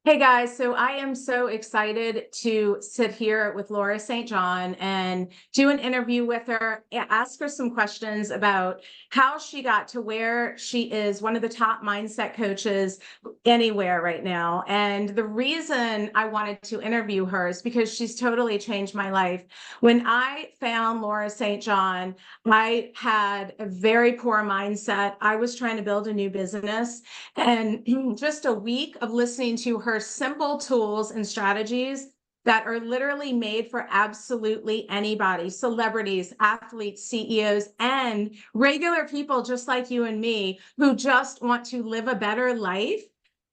Hey guys, so I am so excited to sit here with Laura St. John and do an interview with her, ask her some questions about how she got to where she is, one of the top mindset coaches anywhere right now. And the reason I wanted to interview her is because she's totally changed my life. When I found Laura St. John, I had a very poor mindset. I was trying to build a new business. And just a week of listening to her simple tools and strategies that are literally made for absolutely anybody, celebrities, athletes, CEOs, and regular people just like you and me who just want to live a better life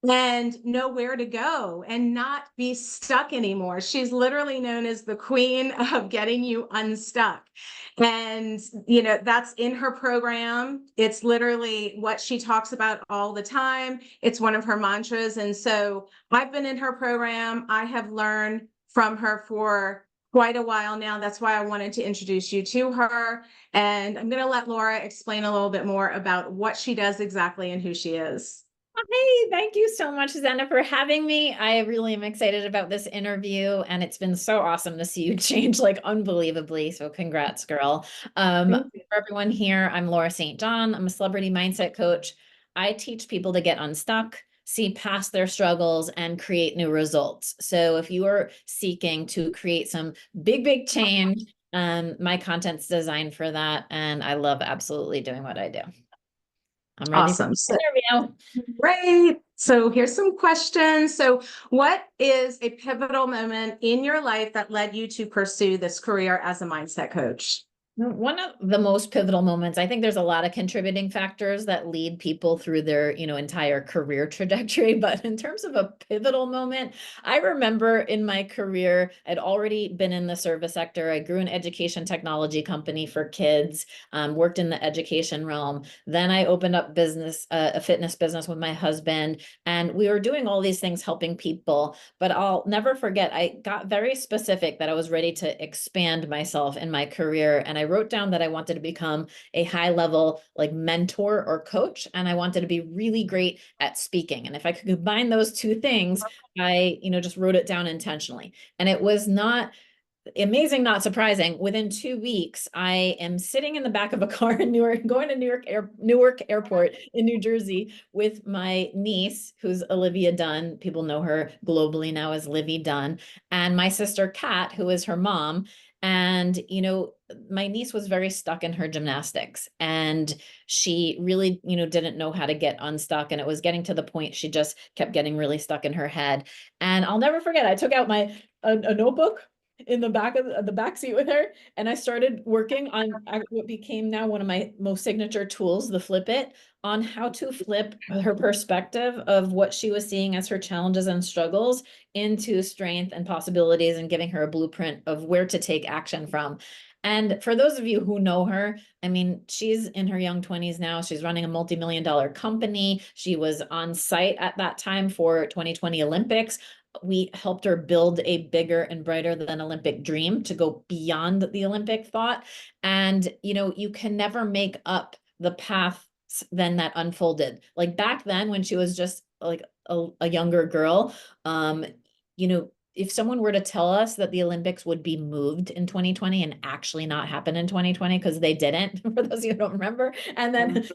and know where to go and not be stuck anymore. She's literally known as the queen of getting you unstuck. And, that's in her program. It's literally what she talks about all the time. It's one of her mantras. And so I've been in her program. I have learned from her for quite a while now. That's why I wanted to introduce you to her. And I'm going to let Laura explain a little bit more about what she does exactly and who she is. Hey, thank you so much, Zena, for having me. I really am excited about this interview, and it's been so awesome to see you change like unbelievably. So congrats, girl. Thank you. For everyone here, I'm Laura St. John. I'm a celebrity mindset coach. I teach people to get unstuck, see past their struggles, and create new results. So if you are seeking to create some big change, my content's designed for that, and I love absolutely doing what I do. I'm ready for Awesome. the So, interview. great. So here's some questions. So what is a pivotal moment in your life that led you to pursue this career as a mindset coach? One of the most pivotal moments, I think there's a lot of contributing factors that lead people through their, entire career trajectory. But in terms of a pivotal moment, I remember in my career, I'd already been in the service sector. I grew an education technology company for kids, worked in the education realm. Then I opened up a fitness business with my husband, and we were doing all these things helping people. But I'll never forget, I got very specific that I was ready to expand myself in my career. And I wrote down that I wanted to become a high level like mentor or coach, and I wanted to be really great at speaking. And if I could combine those two things, I, just wrote it down intentionally. And it was not amazing, not surprising. Within 2 weeks, I am sitting in the back of a car in Newark, going to Newark Airport in New Jersey with my niece, who's Olivia Dunn. People know her globally now as Livy Dunn, and my sister Kat, who is her mom. And, my niece was very stuck in her gymnastics, and she really, didn't know how to get unstuck. And it was getting to the point she just kept getting really stuck in her head. And I'll never forget, I took out a notebook in the back of the back seat with her, and I started working on what became now one of my most signature tools, the Flip It, on how to flip her perspective of what she was seeing as her challenges and struggles into strength and possibilities, and giving her a blueprint of where to take action from. And for those of you who know her, I mean, she's in her young 20s now. She's running a multi-million-dollar company. She was on site at that time for 2020 Olympics. We helped her build a bigger and brighter than Olympic dream to go beyond the Olympic thought. And, you can never make up the paths then that unfolded. Like back then when she was just like a younger girl, you know, if someone were to tell us that the Olympics would be moved in 2020 and actually not happen in 2020, because they didn't, for those of you who don't remember, and then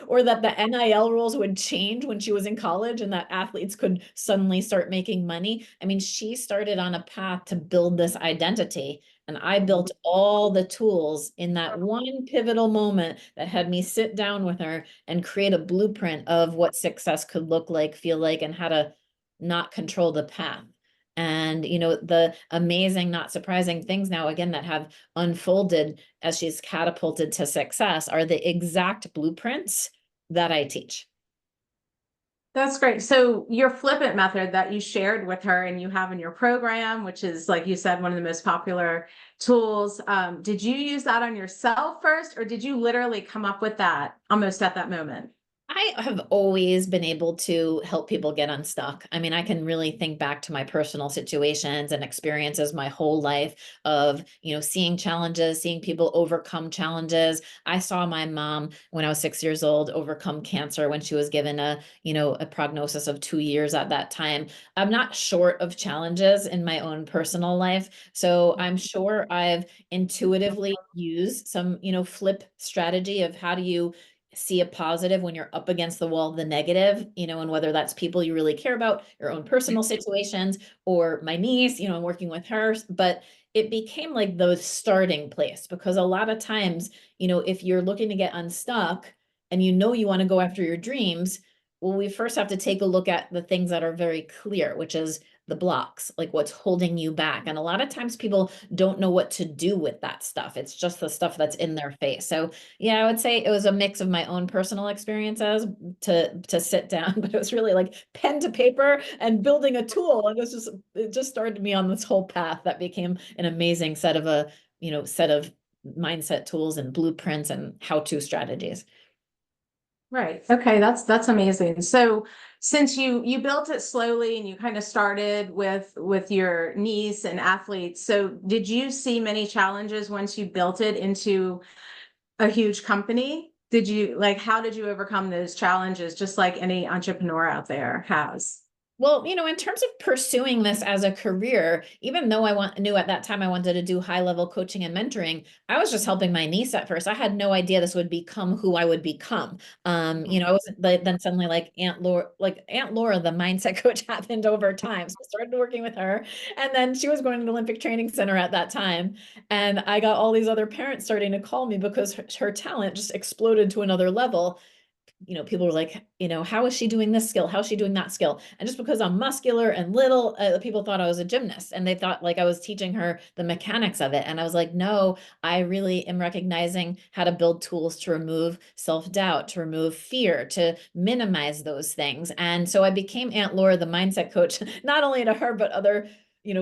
or that the NIL rules would change when she was in college and that athletes could suddenly start making money. I mean, she started on a path to build this identity. And I built all the tools in that one pivotal moment that had me sit down with her and create a blueprint of what success could look like, feel like, and how to not control the path. And, the amazing, not surprising things now, again, that have unfolded as she's catapulted to success are the exact blueprints that I teach. That's great. So your Flip It method that you shared with her and you have in your program, which is, like you said, one of the most popular tools, did you use that on yourself first, or did you literally come up with that almost at that moment? I have always been able to help people get unstuck. I mean, I can really think back to my personal situations and experiences my whole life of, seeing challenges, seeing people overcome challenges. I saw my mom when I was 6 years old overcome cancer when she was given a prognosis of 2 years at that time. I'm not short of challenges in my own personal life. So I'm sure I've intuitively used some, flip strategy of how do you see a positive when you're up against the wall of the negative, and whether that's people you really care about, your own personal situations, or my niece, and working with her. But it became like the starting place because a lot of times, if you're looking to get unstuck and you want to go after your dreams, well, we first have to take a look at the things that are very clear, which is the blocks, like what's holding you back. And a lot of times people don't know what to do with that stuff. It's just the stuff that's in their face. So yeah, I would say it was a mix of my own personal experiences to sit down, but it was really like pen to paper and building a tool. And it just started me on this whole path that became an amazing set of mindset tools and blueprints and how-to strategies. Right. Okay, that's amazing. So since you built it slowly and you kind of started with your niece and athletes, so did you see many challenges once you built it into a huge company? Did you like how did you overcome those challenges just like any entrepreneur out there has? Well, in terms of pursuing this as a career, even though knew at that time I wanted to do high level coaching and mentoring, I was just helping my niece at first. I had no idea this would become who I would become. I wasn't then suddenly like Aunt Laura, the mindset coach happened over time. So I started working with her, and then she was going to the Olympic Training Center at that time, and I got all these other parents starting to call me because her talent just exploded to another level. People were like, how is she doing this skill? How is she doing that skill? And just because I'm muscular and little, people thought I was a gymnast and they thought like I was teaching her the mechanics of it. And I was like, no, I really am recognizing how to build tools to remove self-doubt, to remove fear, to minimize those things. And so I became Aunt Laura, the mindset coach, not only to her, but other,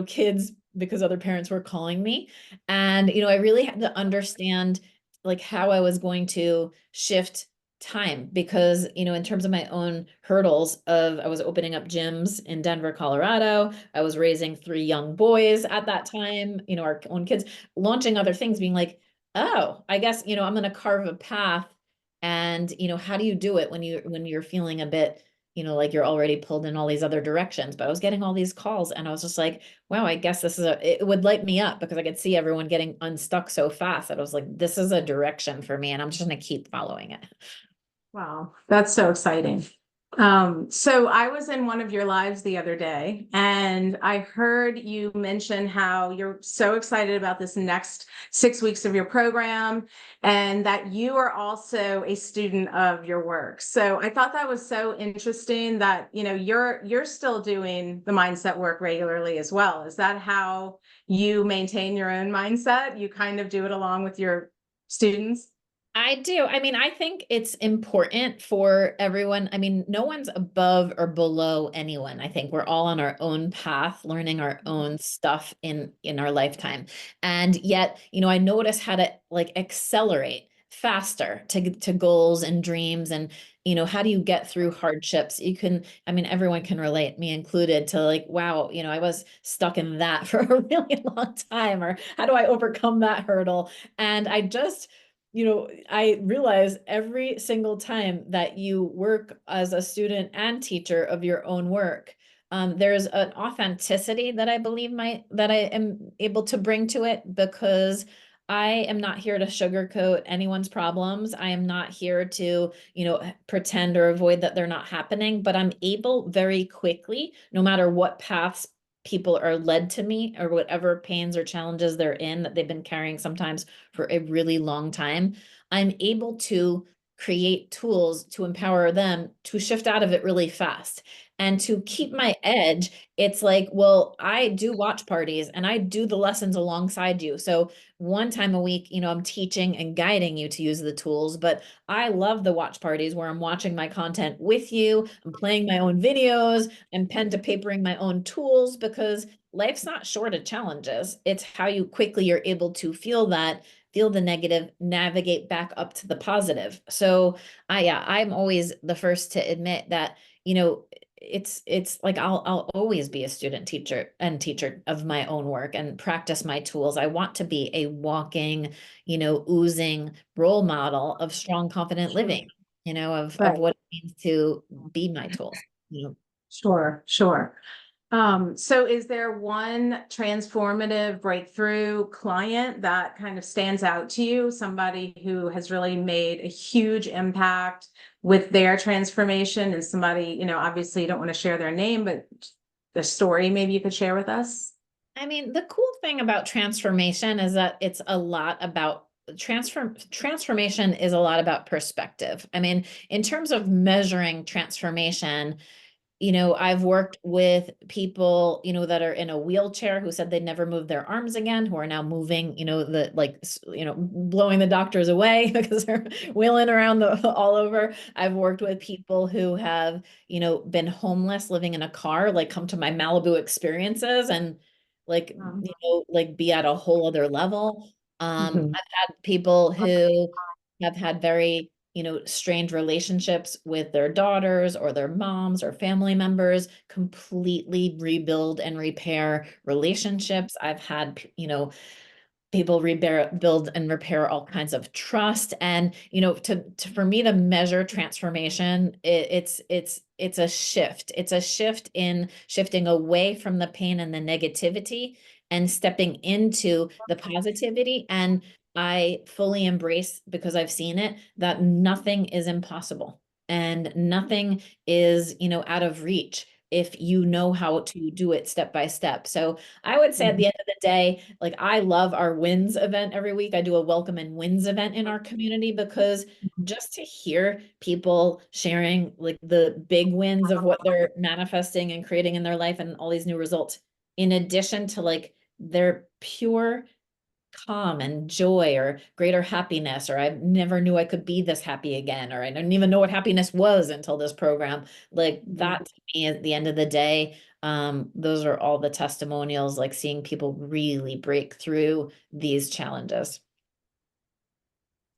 kids because other parents were calling me. And, I really had to understand like how I was going to shift time because in terms of my own hurdles of I was opening up gyms in Denver, Colorado. I was raising 3 young boys at that time, our own kids, launching other things, being like, oh, I guess I'm going to carve a path. And how do you do it when you're feeling a bit like you're already pulled in all these other directions? But I was getting all these calls and I was just like, wow, I guess it would light me up because I could see everyone getting unstuck so fast that I was like, this is a direction for me and I'm just going to keep following it. Wow, that's so exciting. So I was in one of your lives the other day and I heard you mention how you're so excited about this next 6 weeks of your program and that you are also a student of your work. So I thought that was so interesting that, you're still doing the mindset work regularly as well. Is that how you maintain your own mindset? You kind of do it along with your students? I do. I mean, I think it's important for everyone. I mean, no one's above or below anyone. I think we're all on our own path, learning our own stuff in our lifetime. And yet, I notice how to like accelerate faster to goals and dreams and how do you get through hardships? I mean, everyone can relate, me included, to like, wow, I was stuck in that for a really long time, or how do I overcome that hurdle? And I realize every single time that you work as a student and teacher of your own work, there's an authenticity that I believe that I am able to bring to it because I am not here to sugarcoat anyone's problems. I am not here to, pretend or avoid that they're not happening, but I'm able very quickly, no matter what paths people are led to me or whatever pains or challenges they're in that they've been carrying sometimes for a really long time, I'm able to create tools to empower them to shift out of it really fast. And to keep my edge, it's like, well, I do watch parties and I do the lessons alongside you. So one time a week, I'm teaching and guiding you to use the tools, but I love the watch parties where I'm watching my content with you, I'm playing my own videos and pen to papering my own tools because life's not short of challenges. It's how you quickly are able to feel that feel the negative, navigate back up to the positive. So I'm always the first to admit that, you know, it's like I'll always be a student teacher of my own work and practice my tools. I want to be a walking, oozing role model of strong, confident living, of Right. what it means to be my tools, Sure, sure. So is there one transformative breakthrough client that kind of stands out to you? Somebody who has really made a huge impact with their transformation, and somebody, obviously you don't want to share their name, but the story maybe you could share with us? I mean, the cool thing about transformation is that it's a lot about transformation is a lot about perspective. I mean, in terms of measuring transformation, I've worked with people, that are in a wheelchair who said they'd never move their arms again, who are now moving, blowing the doctors away because they're wheeling around all over. I've worked with people who have, been homeless, living in a car, like come to my Malibu experiences and be at a whole other level. Mhm. I've had people who have had very strained relationships with their daughters or their moms or family members, completely rebuild and repair relationships. I've had, people build and repair all kinds of trust. And, for me to measure transformation, it's a shift. It's a shift in shifting away from the pain and the negativity and stepping into the positivity. And I fully embrace, because I've seen it, that nothing is impossible and nothing is, out of reach if you know how to do it step by step. So I would say at the end of the day, like I love our wins event every week. I do a welcome and wins event in our community because just to hear people sharing like the big wins of what they're manifesting and creating in their life and all these new results, in addition to like their pure calm and joy or greater happiness, or I never knew I could be this happy again, or I didn't even know what happiness was until this program. Like that to me at the end of the day, those are all the testimonials, like seeing people really break through these challenges.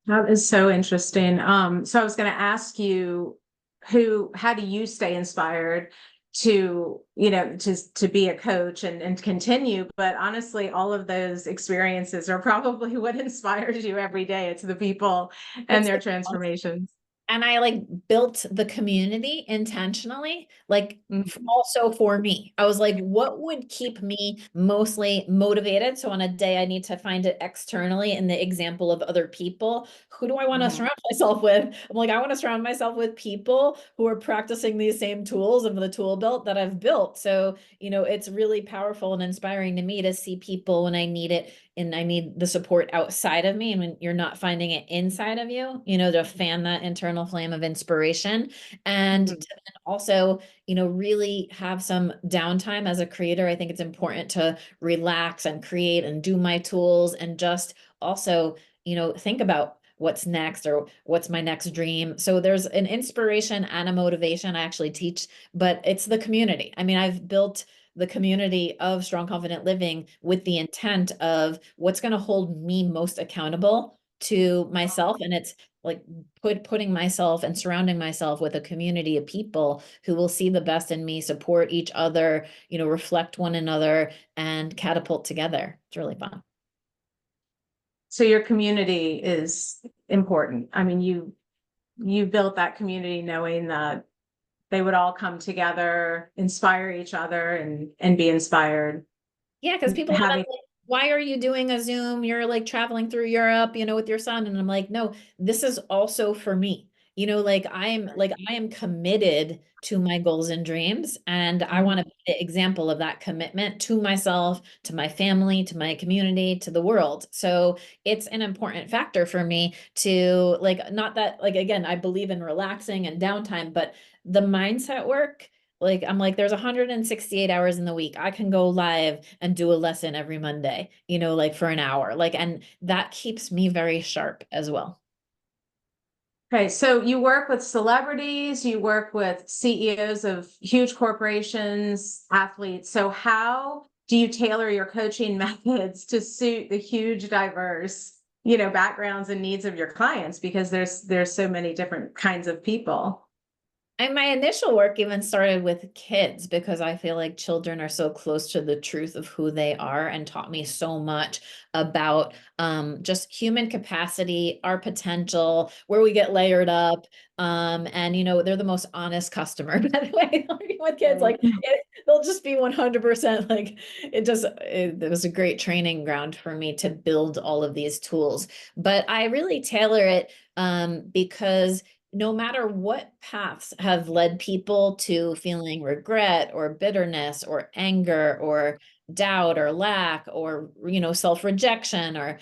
That is so interesting. So I was going to ask you, how do you stay inspired to, to be a coach and continue? But honestly, all of those experiences are probably what inspires you every day. It's the people and It's their the transformations. And I like built the community intentionally, like Mhm. also for me. I was like, what would keep me mostly motivated? So on a day I need to find it externally in the example of other people. Who do I want to Mhm. surround myself with? I'm like, I want to surround myself with people who are practicing these same tools of the tool belt that I've built. So, it's really powerful and inspiring to me to see people when I need it and I need the support outside of me, and when you're not finding it inside of you, to fan that internal flame of inspiration. And Mhm. to then also, really have some downtime as a creator. I think it's important to relax and create and do my tools and just also, think about what's next or what's my next dream. So there's an inspiration and a motivation. I actually teach, but it's the community. I mean, I've built the community of Strong Confident Living with the intent of what's going to hold me most accountable to myself. And it's like putting myself and surrounding myself with a community of people who will see the best in me, support each other, reflect one another, and catapult together. It's really fun. So your community is important. I mean, you built that community knowing that they would all come together, inspire each other and be inspired. Yeah, because people have Having been like, why are you doing a Zoom? You're like traveling through Europe, with your son. And I'm like, no, this is also for me. I am committed to my goals and dreams. And I want to be the example of that commitment to myself, to my family, to my community, to the world. So it's an important factor for me to like, not that, like, again, I believe in relaxing and downtime, but the mindset work, like, I'm like, there's 168 hours in the week. I can go live and do a lesson every Monday, like for an hour. Like, and that keeps me very sharp as well. Okay, so you work with celebrities, you work with CEOs of huge corporations, athletes. So how do you tailor your coaching methods to suit the huge diverse backgrounds and needs of your clients, because there's so many different kinds of people. And my initial work even started with kids because I feel like children are so close to the truth of who they are and taught me so much about just human capacity, our potential, where we get layered up. And they're the most honest customer, by the way, working with kids, like they'll just be 100% like it was a great training ground for me to build all of these tools. But I really tailor it because no matter what paths have led people to feeling regret or bitterness or anger or doubt or lack or, self-rejection or,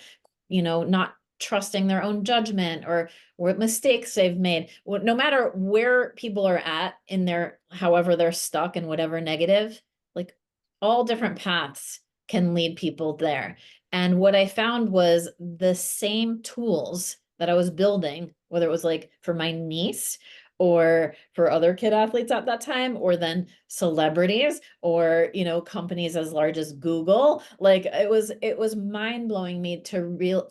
not trusting their own judgment or what mistakes they've made, no matter where people are at in their, however they're stuck in whatever negative, like all different paths can lead people there. And what I found was the same tools that I was building, whether it was like for my niece or for other kid athletes at that time, or then celebrities or, companies as large as Google. Like it was mind-blowing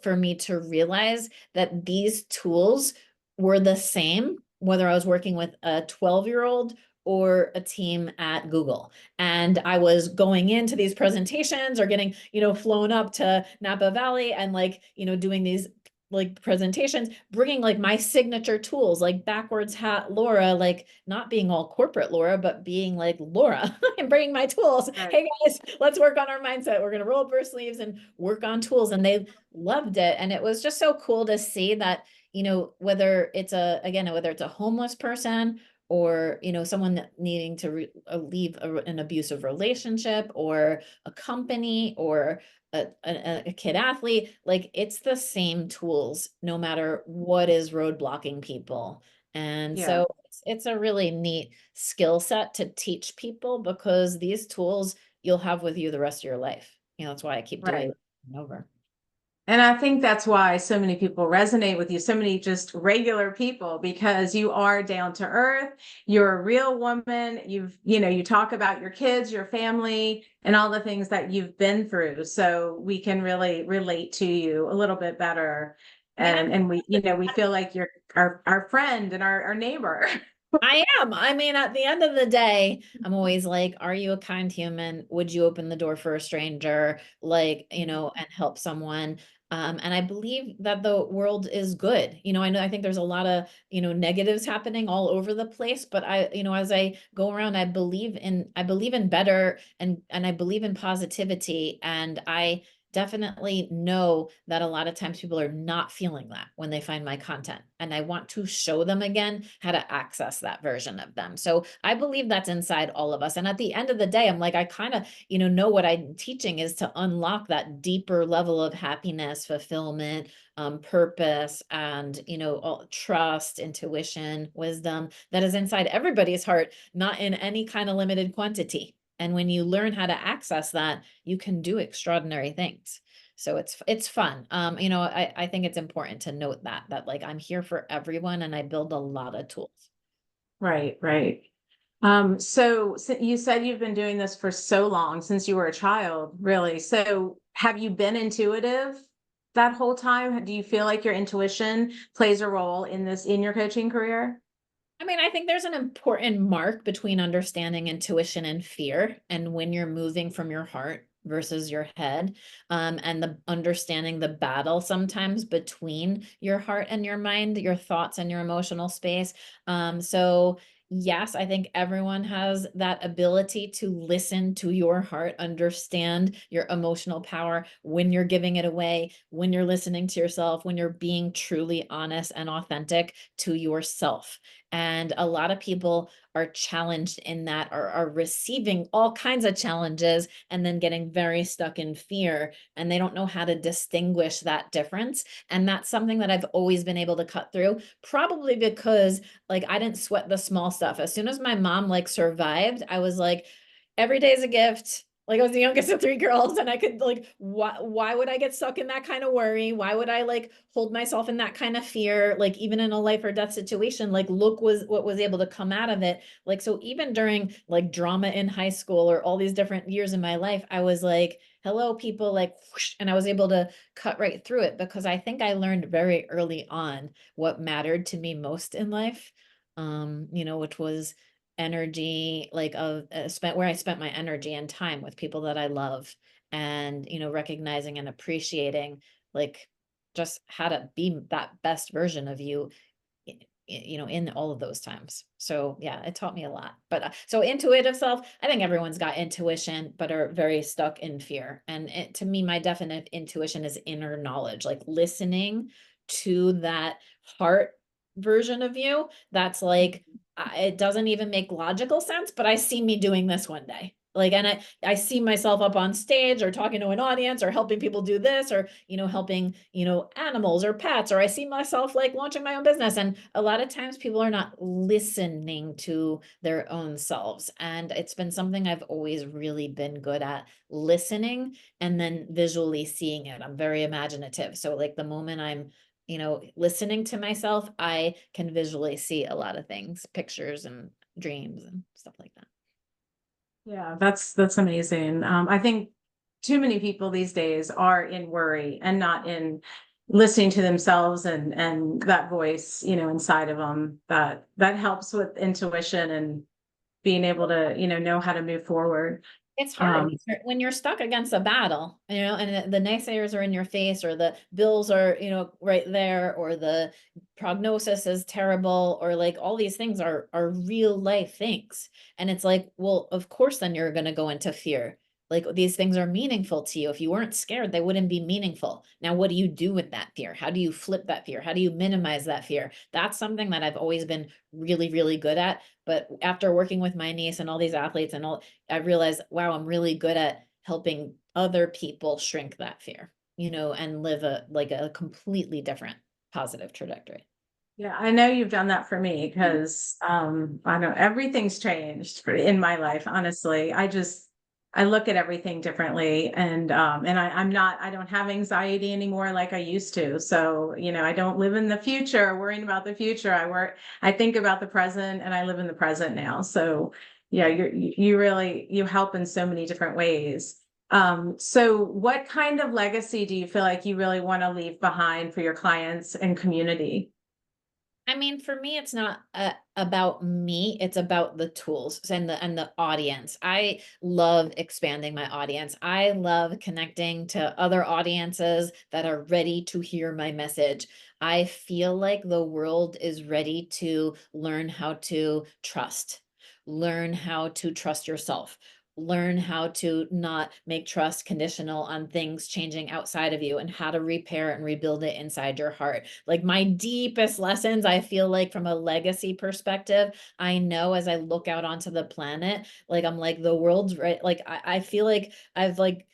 for me to realize that these tools were the same, whether I was working with a 12-year-old or a team at Google. And I was going into these presentations or getting, flown up to Napa Valley and doing these like presentations, bringing like my signature tools, like backwards hat Laura, like not being all corporate Laura, but being like Laura and bringing my tools. Right. Hey guys, let's work on our mindset. We're going to roll up our sleeves and work on tools. And they loved it. And it was just so cool to see that, whether it's whether it's a homeless person or, someone needing to leave an abusive relationship or a company or a kid athlete, like it's the same tools no matter what is roadblocking people. And Yeah. so it's a really neat skill set to teach people because these tools you'll have with you the rest of your life. That's why I keep doing Right. it over. And I think that's why so many people resonate with you, so many just regular people, because you are down to earth. You're a real woman. You talk about your kids, your family, and all the things that you've been through. So we can really relate to you a little bit better. And we feel like you're our friend and our neighbor. I am. I mean, at the end of the day, I'm always like, are you a kind human? Would you open the door for a stranger? And help someone? And I believe that the world is good. I think there's a lot of, negatives happening all over the place, but as I go around, I believe in better and I believe in positivity. And I definitely know that a lot of times people are not feeling that when they find my content. And I want to show them again how to access that version of them. So I believe that's inside all of us. And at the end of the day, I'm like, I kind of, know what I'm teaching is to unlock that deeper level of happiness, fulfillment, purpose, and, trust, intuition, wisdom that is inside everybody's heart, not in any kind of limited quantity. And when you learn how to access that, you can do extraordinary things. So it's fun. I think it's important to note that like I'm here for everyone and I build a lot of tools. Right, right. So you said you've been doing this for so long, since you were a child, really. So have you been intuitive that whole time? Do you feel like your intuition plays a role in your coaching career? I mean, I think there's an important mark between understanding intuition and fear, and when you're moving from your heart versus your head, and the understanding the battle sometimes between your heart and your mind, your thoughts and your emotional space. So yes, I think everyone has that ability to listen to your heart, understand your emotional power when you're giving it away, when you're listening to yourself, when you're being truly honest and authentic to yourself. And a lot of people are challenged in that, or are receiving all kinds of challenges and then getting very stuck in fear. And they don't know how to distinguish that difference. And that's something that I've always been able to cut through, probably because like I didn't sweat the small stuff. As soon as my mom like survived, I was like, every day is a gift. Like I was the youngest of 3 girls, and I could like, why would I get stuck in that kind of worry? Why would I like hold myself in that kind of fear? Like even in a life or death situation, like look was what was able to come out of it. Like, so even during like drama in high school or all these different years in my life, I was like, hello people, like, whoosh, and I was able to cut right through it because I think I learned very early on what mattered to me most in life. Which was energy, like of spent where I spent my energy and time with people that I love, and recognizing and appreciating like just how to be that best version of you, in all of those times. So yeah, it taught me a lot. But so intuitive self, I think everyone's got intuition, but are very stuck in fear. And to me, my definite intuition is inner knowledge, like listening to that heart version of you. That's like, it doesn't even make logical sense, but I see me doing this one day. Like, and I see myself up on stage or talking to an audience or helping people do this or, helping, animals or pets, or I see myself like launching my own business. And a lot of times people are not listening to their own selves. And it's been something I've always really been good at, listening and then visually seeing it. I'm very imaginative. So like the moment I'm listening to myself, I can visually see a lot of things, pictures and dreams and stuff like that. Yeah, that's amazing. I think too many people these days are in worry and not in listening to themselves and that voice, inside of them that helps with intuition and being able to, know how to move forward. It's hard Um, when you're stuck against a battle, and the naysayers are in your face, or the bills are, right there, or the prognosis is terrible, or like all these things are real life things. And it's like, well, of course, then you're gonna go into fear. Like these things are meaningful to you. If you weren't scared, they wouldn't be meaningful. Now, what do you do with that fear? How do you flip that fear? How do you minimize that fear? That's something that I've always been really, really good at. But after working with my niece and all these athletes and all, I realized, wow, I'm really good at helping other people shrink that fear, and live a completely different positive trajectory. yeah, I know you've done that for me because I know everything's changed in my life, honestly. I look at everything differently and I don't have anxiety anymore like I used to. So, I don't live in the future worrying about the future. I think about the present and I live in the present now. So yeah, you help in so many different ways. So what kind of legacy do you feel like you really want to leave behind for your clients and community? I mean, for me, it's not about me. It's about the tools and the audience. I love expanding my audience. I love connecting to other audiences that are ready to hear my message. I feel like the world is ready to learn how to trust, learn how to trust yourself, learn how to not make trust conditional on things changing outside of you, and how to repair and rebuild it inside your heart. Like my deepest lessons, I feel like from a legacy perspective, I know as I look out onto the planet, like I'm like the world's right. Like I feel like I've like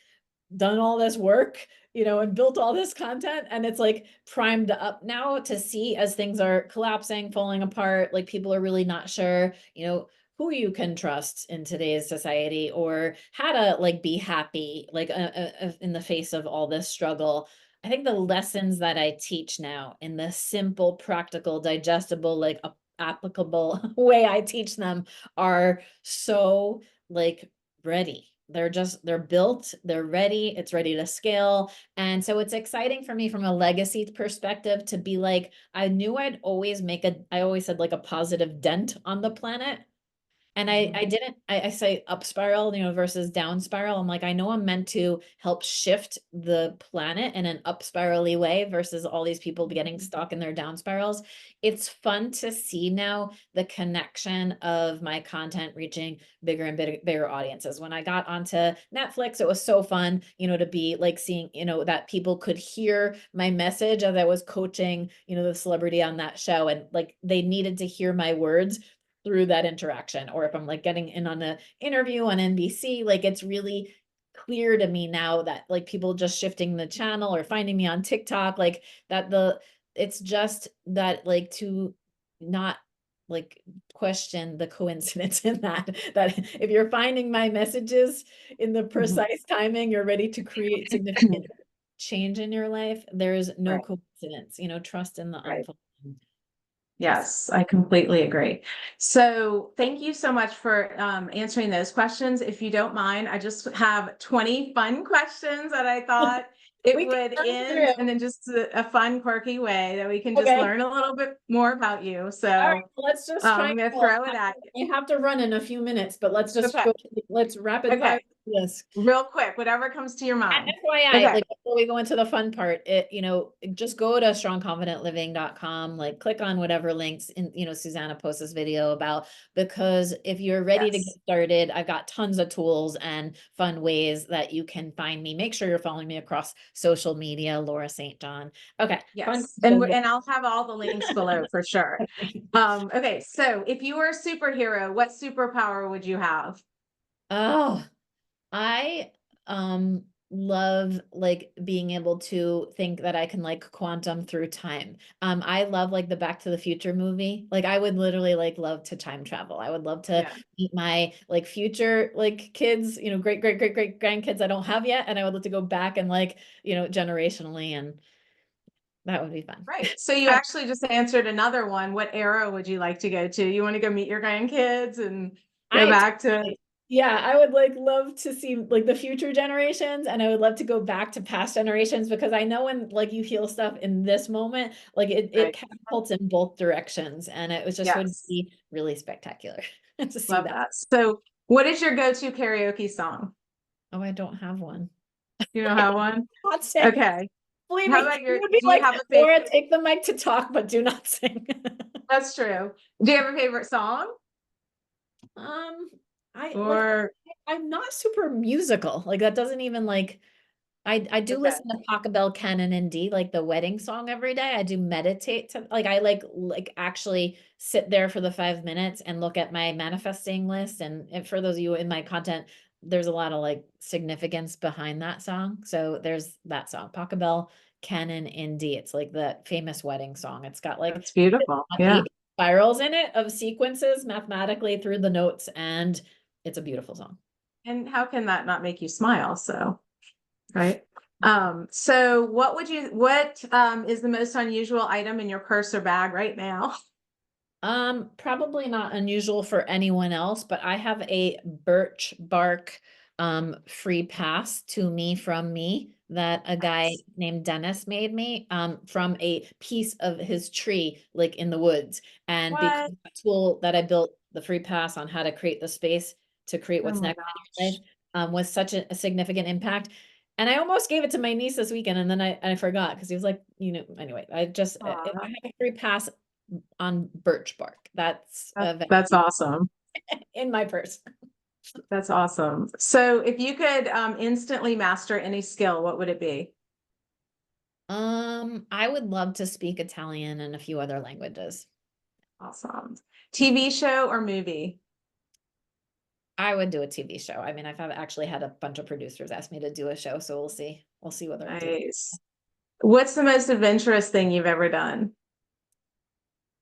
done all this work, and built all this content, and it's like primed up now to see as things are collapsing, falling apart, like people are really not sure, who you can trust in today's society, or how to like be happy, like in the face of all this struggle. I think the lessons that I teach now in the simple, practical, digestible, like applicable way I teach them are so like ready. They're built, they're ready, it's ready to scale. And so it's exciting for me from a legacy perspective to be like, I knew I always said like a positive dent on the planet. And I didn't, I say up spiral, versus down spiral. I'm like, I know I'm meant to help shift the planet in an up spirally way versus all these people getting stuck in their down spirals. It's fun to see now the connection of my content reaching bigger and bigger audiences. When I got onto Netflix, it was so fun, to be like seeing, that people could hear my message as I was coaching, the celebrity on that show. And like they needed to hear my words through that interaction. Or if I'm like getting in on an interview on NBC, like it's really clear to me now that like people just shifting the channel or finding me on TikTok, like that it's just that like to not like question the coincidence in that if you're finding my messages in the precise timing, you're ready to create significant change in your life. There is no Right. coincidence, trust in the Right. unfolding. Yes, I completely agree. So thank you so much for answering those questions. If you don't mind, I just have 20 fun questions that I thought it We can would run end through. and then just a fun, quirky way that we can just Okay. learn a little bit more about you. So All right, let's just try. I'm going to throw it at I have to run in a few minutes, but let's you. just Okay. go. Let's rapid fire Okay. this. Real quick, whatever comes to your mind. FYI, Okay. like before we go into the fun part, just go to strongconfidentliving.com, like click on whatever links in, Susanna posts this video about, because if you're ready to get Yes. started, I've got tons of tools and fun ways that you can find me. Make sure you're following me across social media, Laura St. John. Okay. Fun Yes. questions. And I'll have all the links below for sure. Okay. So if you were a superhero, what superpower would you have? Oh, I love like being able to think that I can like quantum through time. I love like the Back to the Future movie. Like I would literally like love to time travel. I would love to Yeah. meet my like future like kids, great grandkids I don't have yet, and I would love to go back and like, generationally, and that would be fun. Right. So you actually just answered another one. What era would you like to go to? You want to go meet your grandkids and go I back to Yeah, I would like love to see like the future generations, and I would love to go back to past generations, because I know when like you heal stuff in this moment, like it right. catapults in both directions, and it was just would Yes. be really spectacular to see Love that. that. So what is your go-to karaoke song? Oh, I don't have one. You don't have one? Not sing. Okay. Believe How me, about it your, would be do you like, have a favorite? Laura, take the mic to talk, but do not sing. That's true. Do you have a favorite song? Um, I like Or, I'm not super musical. Like that doesn't even like I do okay. listen to Pachelbel, Canon and D, like the wedding song every day. I do meditate to like I like actually sit there for the 5 minutes and look at my manifesting list. And for those of you in my content, there's a lot of like significance behind that song. So there's that song, Pachelbel, Canon and D. It's like the famous wedding song. It's got like That's beautiful. Yeah. 8 spirals in it of sequences mathematically through the notes, and it's a beautiful song. And how can that not make you smile? So, right. So what is the most unusual item in your purse or bag right now? Probably not unusual for anyone else, but I have a birch bark free pass to me from me that a guy Nice. named Dennis made me from a piece of his tree like in the woods. And because What? the tool that I built the free pass on how to create the space to create Oh what's my next in your gosh. life was such a significant impact. And I almost gave it to my niece this weekend, and then I forgot because he was like, anyway, I just I Aw, have a free pass on birch bark. That's that's awesome. in my purse. That's awesome. So if you could instantly master any skill, what would it be? I would love to speak Italian and a few other languages. Awesome. TV show or movie? I would do a TV show. I mean, actually had a bunch of producers ask me to do a show, so we'll see. We'll see whether I do that. Nice. What's the most adventurous thing you've ever done?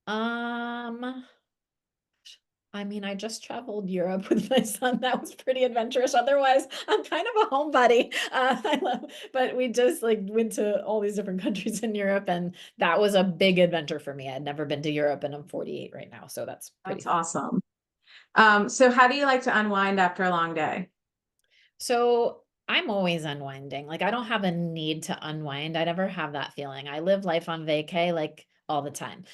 Um, I mean, I just traveled Europe with my son. That was pretty adventurous. Otherwise, I'm kind of a homebody. But we just like went to all these different countries in Europe, and that was a big adventure for me. I'd never been to Europe, and I'm 48 right now, so that's pretty That's fun. awesome. So how do you like to unwind after a long day? So I'm always unwinding. Like I don't have a need to unwind. I never have that feeling. I live life on vacay like all the time.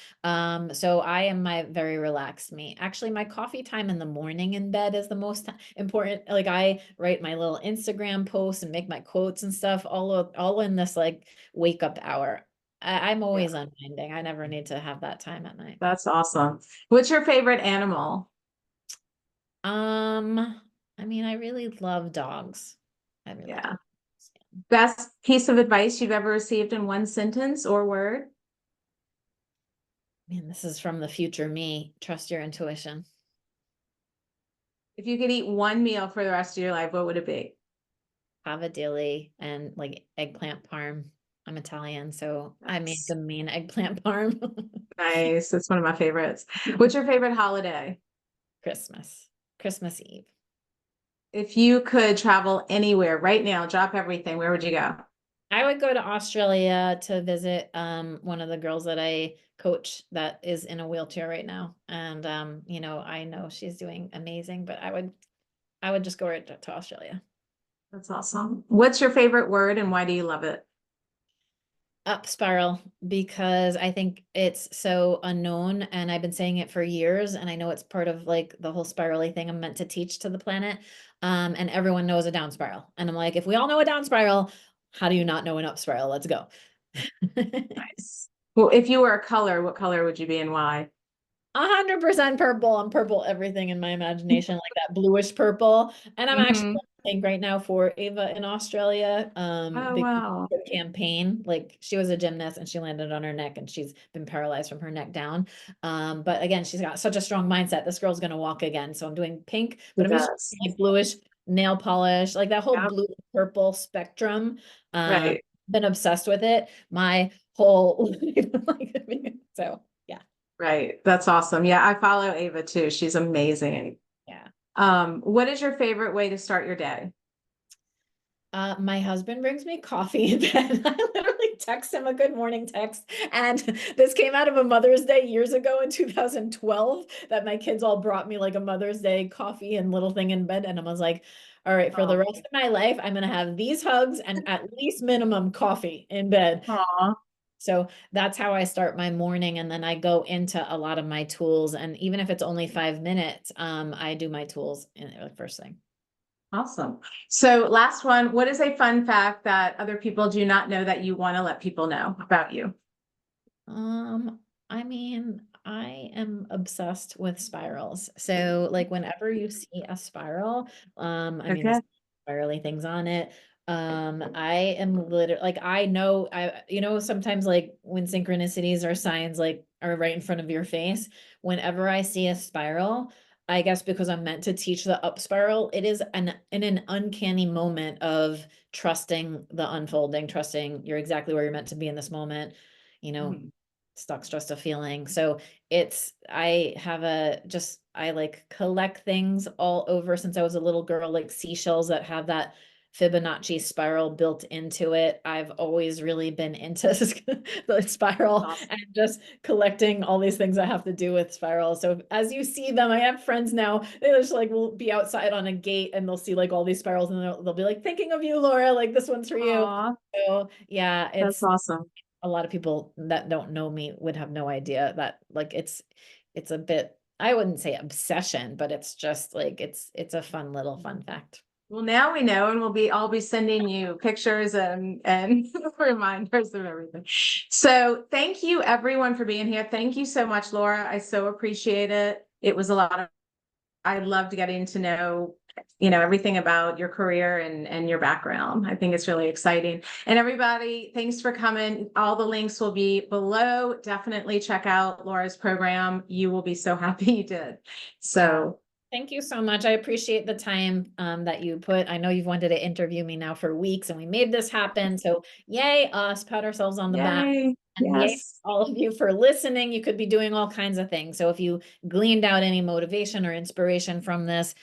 So I am my very relaxed me. Actually, my coffee time in the morning in bed is the most important. Like I write my little Instagram posts and make my quotes and stuff all in this like wake up hour. I'm Yeah, always unwinding. I never need to have that time at night. that's awesome. What's your favorite animal? I mean, I really love dogs. I really do. Yeah. Best piece of advice you've ever received in one sentence or word? Man, this is from the future me. Trust your intuition. If you could eat one meal for the rest of your life, what would it be? Cavadilli and like eggplant parm. I'm Italian, so I made That's the mean eggplant parm. nice. It's one of my favorites. What's your favorite holiday? Christmas, Christmas Eve. If you could travel anywhere right now, drop everything, where would you go? I would go to Australia to visit one of the girls that I coach that is in a wheelchair right now. And you know, I know she's doing amazing, but I would just go right to Australia. That's awesome. What's your favorite word and why do you love it? Up spiral, because I think it's so unknown and I've been saying it for years and I know it's part of like the whole spirally thing I'm meant to teach to the planet. And everyone knows a down spiral. And I'm like, if we all know a down spiral, how do you not know an up spiral? Let's go. Nice. Well, if you were a color, what color would you be and why? 100% purple. I'm purple everything in my imagination, like that bluish purple. And I'm actually Hmm. playing right now for Ava in Australia. Oh, Because wow. of the campaign, like she was a gymnast and she landed on her neck and she's been paralyzed from her neck down. But again, she's got such a strong mindset. This girl's gonna walk again. So I'm doing pink, He but I'm just does. like bluish nail polish, like that whole Yep. blue purple spectrum. Right. Been obsessed with it my whole life. Like, so yeah. Right. That's awesome. Yeah, I follow Ava too. She's amazing. Yeah. What is your favorite way to start your day? My husband brings me coffee in bed. I literally text him a good morning text. And this came out of a Mother's Day years ago in 2012 that my kids all brought me like a Mother's Day coffee and little thing in bed. And I was like, all right, for the Oh, rest of my life, I'm going to have these hugs and at least minimum coffee in bed. aw, So that's how I start my morning. And then I go into a lot of my tools. And even if it's only 5 minutes, I do my tools in like first thing. awesome. So last one, what is a fun fact that other people do not know that you want to let people know about you? Um, I mean, I am obsessed with spirals. So like whenever you see a spiral, I mean Okay. this spirally things on it. I am literally like I know sometimes like when synchronicities or signs like are right in front of your face, whenever I see a spiral, I guess because I'm meant to teach the up spiral, it is in an uncanny moment of trusting the unfolding, trusting you're exactly where you're meant to be in this moment, you know, Mhm. stuck's just a feeling. So I have I like collect things all over since I was a little girl, like seashells that have that Fibonacci spiral built into it. I've always really been into the spiral Awesome. and just collecting all these things I have to do with spiral. So as you see them, I have friends now, they just like will be outside on a gate and they'll see like all these spirals and they'll be like, thinking of you, Laura, like this one's for you. Aw, So yeah, that's awesome. a lot of people that don't know me would have no idea that like it's a bit, I wouldn't say obsession, but it's just like it's a fun little fun fact. Well, now we know, and I'll be sending you pictures and reminders of everything. So thank you everyone for being here. Thank you so much, Laura. I so appreciate it. It was a lot of I loved getting to know, everything about your career and your background. I think it's really exciting. And everybody, thanks for coming. All the links will be below. Definitely check out Laura's program. You will be so happy you did. So Thank you so much. I appreciate the time that you put. I know you've wanted to interview me now for weeks and we made this happen. So yay us, pat ourselves on the back. yay. And yay, Yes. all of you for listening. You could be doing all kinds of things. So if you gleaned out any motivation or inspiration from this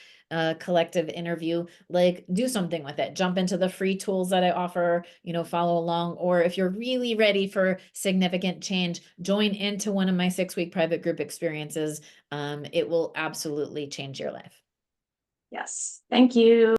collective interview, like do something with it. Jump into the free tools that I offer, follow along. Or if you're really ready for significant change, join into one of my 6-week private group experiences. It will absolutely change your life. Yes. Thank you.